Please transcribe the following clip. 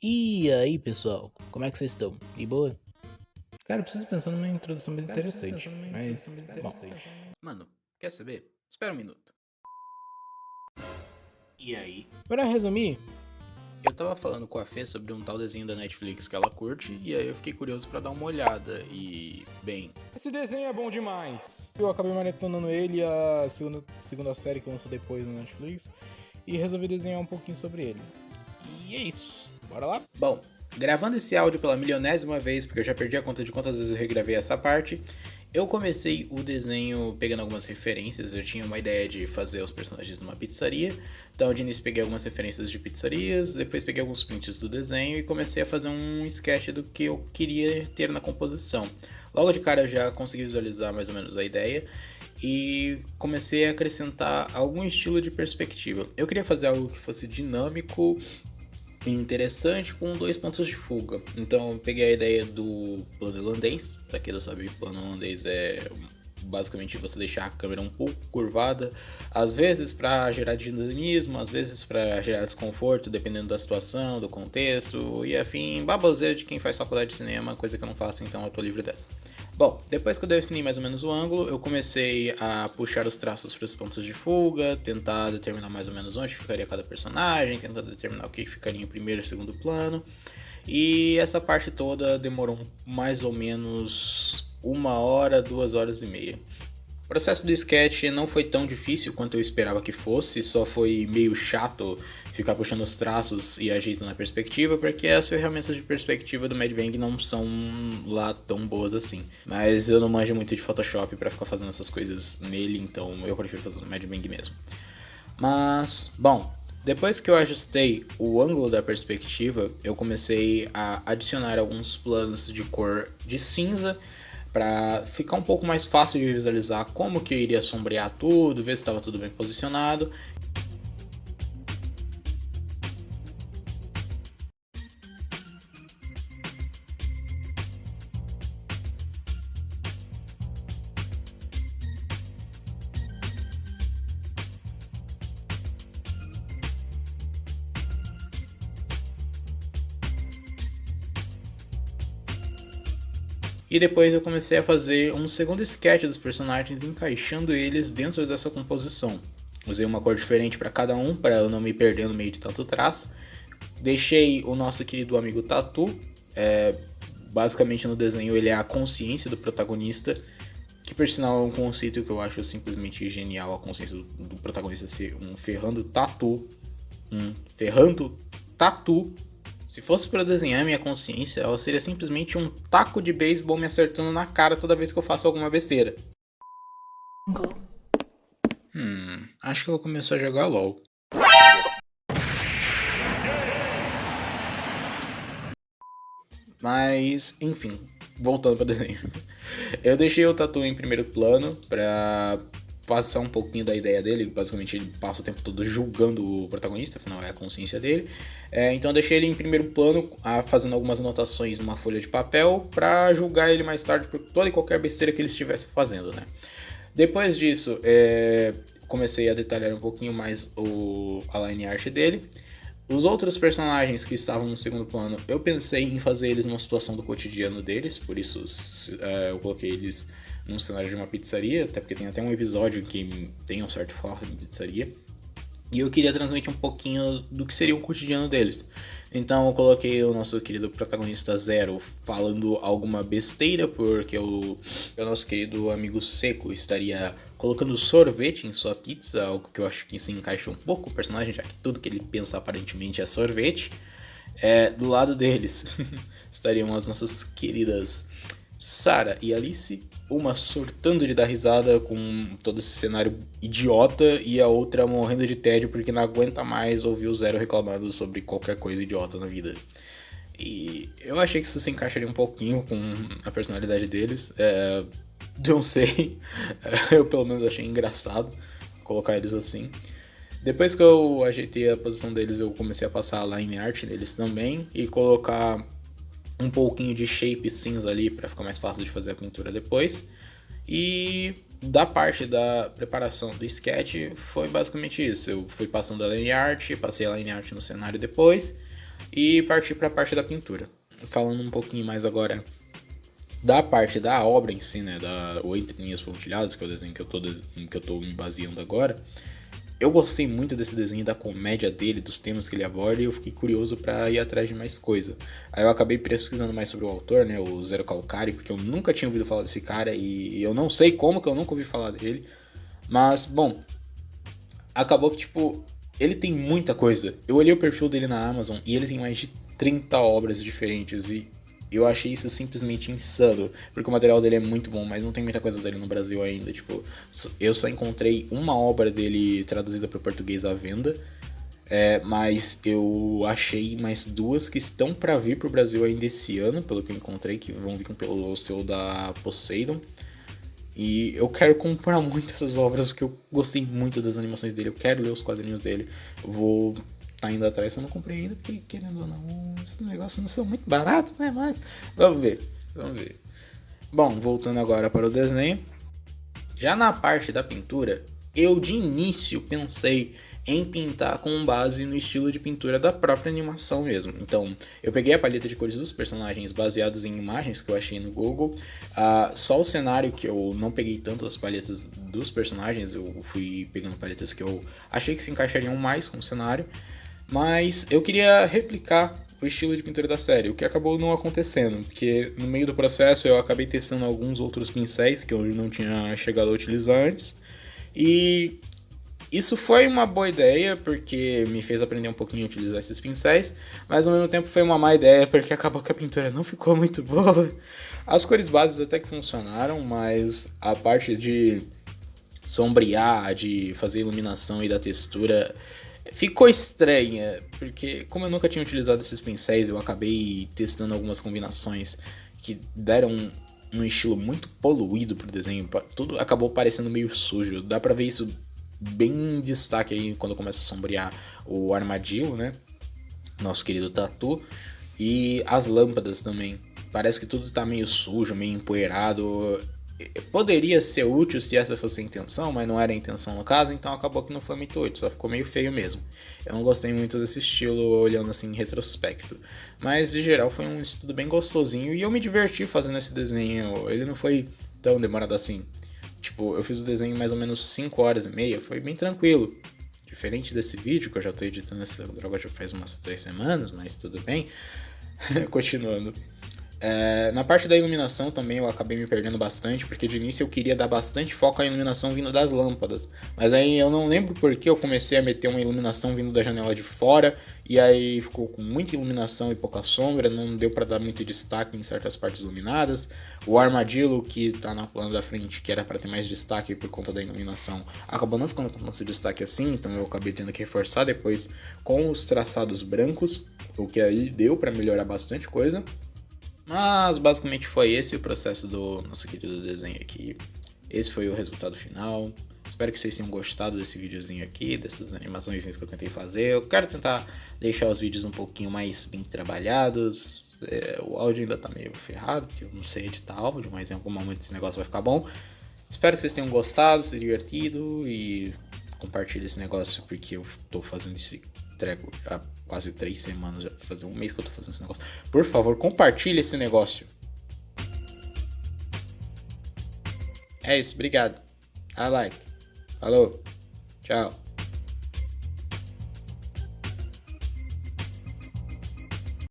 E aí, pessoal, como é que vocês estão? De boa? Cara, eu preciso pensar numa introdução mais interessante, mas, bom. Mano, quer saber? Espera um minuto. E aí? Para resumir, Eu tava falando com a Fê sobre um tal desenho da Netflix que ela curte, e aí eu fiquei curioso pra dar uma olhada, e... bem... esse desenho é bom demais. Eu acabei maratonando ele, a segunda série que lançou depois no Netflix, e resolvi desenhar um pouquinho sobre ele. E é isso, bora lá? Bom, gravando esse áudio pela milionésima vez, porque eu já perdi a conta de quantas vezes eu regravei essa parte, eu comecei o desenho pegando algumas referências. Eu tinha uma ideia de fazer os personagens numa pizzaria, então de início peguei algumas referências de pizzarias, depois peguei alguns prints do desenho e comecei a fazer um sketch do que eu queria ter na composição. Logo de cara eu já consegui visualizar mais ou menos a ideia e comecei a acrescentar algum estilo de perspectiva. Eu queria fazer algo que fosse dinâmico, interessante, com dois pontos de fuga. Então eu peguei a ideia do plano holandês. Pra quem não sabe, o plano holandês é basicamente você deixar a câmera um pouco curvada, às vezes para gerar dinamismo, às vezes para gerar desconforto, dependendo da situação, do contexto e afim, baboseira de quem faz faculdade de cinema, coisa que eu não faço, então eu tô livre dessa. Bom, depois que eu defini mais ou menos o ângulo, eu comecei a puxar os traços para os pontos de fuga, tentar determinar mais ou menos onde ficaria cada personagem, tentar determinar o que ficaria em primeiro e segundo plano. E essa parte toda demorou mais ou menos 1 hora, 2 horas e meia. O processo do sketch não foi tão difícil quanto eu esperava que fosse, só foi meio chato ficar puxando os traços e ajeitando a perspectiva, porque as ferramentas de perspectiva do Mad Bang não são lá tão boas assim. Mas eu não manjo muito de Photoshop para ficar fazendo essas coisas nele, então eu prefiro fazer no Mad Bang mesmo. Mas, bom, depois que eu ajustei o ângulo da perspectiva, eu comecei a adicionar alguns planos de cor de cinza para ficar um pouco mais fácil de visualizar como que eu iria sombrear tudo, ver se estava tudo bem posicionado. E depois eu comecei a fazer um segundo sketch dos personagens, encaixando eles dentro dessa composição. Usei uma cor diferente para cada um, para eu não me perder no meio de tanto traço. Deixei o nosso querido amigo Tatu, basicamente no desenho ele é a consciência do protagonista, que por sinal é um conceito que eu acho simplesmente genial, a consciência do protagonista ser um ferrando tatu. Ferrando tatu. Se fosse para desenhar minha consciência, ela seria simplesmente um taco de beisebol me acertando na cara toda vez que eu faço alguma besteira. Acho que eu vou começar a jogar LOL. Mas, enfim, voltando para desenho. Eu deixei o Tatu em primeiro plano pra passar um pouquinho da ideia dele. Basicamente, ele passa o tempo todo julgando o protagonista, afinal é a consciência dele. Então, eu deixei ele em primeiro plano, fazendo algumas anotações numa folha de papel pra julgar ele mais tarde por toda e qualquer besteira que ele estivesse fazendo, né? Depois disso, comecei a detalhar um pouquinho mais a line art dele. Os outros personagens que estavam no segundo plano, eu pensei em fazer eles numa situação do cotidiano deles, por isso eu coloquei eles num cenário de uma pizzaria, até porque tem até um episódio que tem um certo foco em pizzaria. E eu queria transmitir um pouquinho do que seria o cotidiano deles. Então eu coloquei o nosso querido protagonista Zero falando alguma besteira, porque o nosso querido amigo Seco estaria colocando sorvete em sua pizza, algo que eu acho que se encaixa um pouco o personagem, já que tudo que ele pensa aparentemente é sorvete. Do lado deles estariam as nossas queridas Sarah e Alice, uma surtando de dar risada com todo esse cenário idiota e a outra morrendo de tédio porque não aguenta mais ouvir o Zero reclamando sobre qualquer coisa idiota na vida. E eu achei que isso se encaixaria um pouquinho com a personalidade deles. Não sei, eu pelo menos achei engraçado colocar eles assim. Depois que eu ajeitei a posição deles, eu comecei a passar a line art neles também e colocar um pouquinho de shape cinza ali para ficar mais fácil de fazer a pintura depois. E da parte da preparação do sketch foi basicamente isso. Eu fui passando a line art, passei a line art no cenário depois. e partir para a parte da pintura. Falando um pouquinho mais agora da parte da obra em si, né, da 8 linhas pontilhadas, que é o desenho que eu tô me baseando agora. Eu gostei muito desse desenho, da comédia dele, dos temas que ele aborda, e eu fiquei curioso para ir atrás de mais coisa. Aí eu acabei pesquisando mais sobre o autor, né, o Zero Calcari, porque eu nunca tinha ouvido falar desse cara e eu não sei como que eu nunca ouvi falar dele. Mas, bom, acabou que, tipo, ele tem muita coisa. Eu olhei o perfil dele na Amazon e ele tem mais de 30 obras diferentes e eu achei isso simplesmente insano, porque o material dele é muito bom, mas não tem muita coisa dele no Brasil ainda. Tipo, eu só encontrei uma obra dele traduzida para o português à venda, mas eu achei mais duas que estão para vir pro Brasil ainda esse ano, pelo que eu encontrei, que vão vir pelo selo da Poseidon. E eu quero comprar muito essas obras, porque eu gostei muito das animações dele, eu quero ler os quadrinhos dele. Eu vou tá indo atrás, eu não comprei ainda, porque querendo ou não, esse negócio não são muito barato, né? Mas vamos ver. Bom, voltando agora para o desenho. Já na parte da pintura, eu de início pensei em pintar com base no estilo de pintura da própria animação mesmo. Então, eu peguei a paleta de cores dos personagens baseados em imagens que eu achei no Google. Só o cenário que eu não peguei tanto as paletas dos personagens, eu fui pegando paletas que eu achei que se encaixariam mais com o cenário. Mas eu queria replicar o estilo de pintura da série, o que acabou não acontecendo, porque no meio do processo eu acabei testando alguns outros pincéis que eu não tinha chegado a utilizar antes. E isso foi uma boa ideia, porque me fez aprender um pouquinho a utilizar esses pincéis, mas ao mesmo tempo foi uma má ideia, porque acabou que a pintura não ficou muito boa. As cores bases até que funcionaram, mas a parte de sombrear, de fazer iluminação e da textura ficou estranha, porque como eu nunca tinha utilizado esses pincéis, eu acabei testando algumas combinações que deram um estilo muito poluído pro desenho, tudo acabou parecendo meio sujo. Dá pra ver isso bem em destaque aí quando começa a sombrear o armadilho, né? Nosso querido Tatu. E as lâmpadas também. Parece que tudo tá meio sujo, meio empoeirado. Poderia ser útil se essa fosse a intenção, mas não era a intenção no caso, então acabou que não foi muito útil, só ficou meio feio mesmo. Eu não gostei muito desse estilo olhando assim em retrospecto. Mas de geral foi um estudo bem gostosinho e eu me diverti fazendo esse desenho. Ele não foi tão demorado assim. Tipo, eu fiz o desenho em mais ou menos 5 horas e meia, foi bem tranquilo. Diferente desse vídeo, que eu já tô editando essa droga já faz umas 3 semanas, mas tudo bem. Continuando. Na parte da iluminação também eu acabei me perdendo bastante, porque de início eu queria dar bastante foco à iluminação vindo das lâmpadas, mas aí eu não lembro porque eu comecei a meter uma iluminação vindo da janela de fora, e aí ficou com muita iluminação e pouca sombra, não deu para dar muito destaque em certas partes iluminadas. O armadilho que tá na plana da frente, que era para ter mais destaque por conta da iluminação, acabou não ficando com tanto destaque assim, então eu acabei tendo que reforçar depois com os traçados brancos, o que aí deu para melhorar bastante coisa. Mas basicamente foi esse o processo do nosso querido desenho aqui. Esse foi o resultado final. Espero que vocês tenham gostado desse videozinho aqui, dessas animações que eu tentei fazer. Eu quero tentar deixar os vídeos um pouquinho mais bem trabalhados. O áudio ainda tá meio ferrado, porque eu não sei editar áudio, mas em algum momento esse negócio vai ficar bom. Espero que vocês tenham gostado, se divertido e compartilhe esse negócio, porque eu tô fazendo esse treco há quase 3 semanas, já fazer um mês que eu tô fazendo esse negócio. Por favor, compartilhe esse negócio. É isso, obrigado. Like. Falou. Tchau.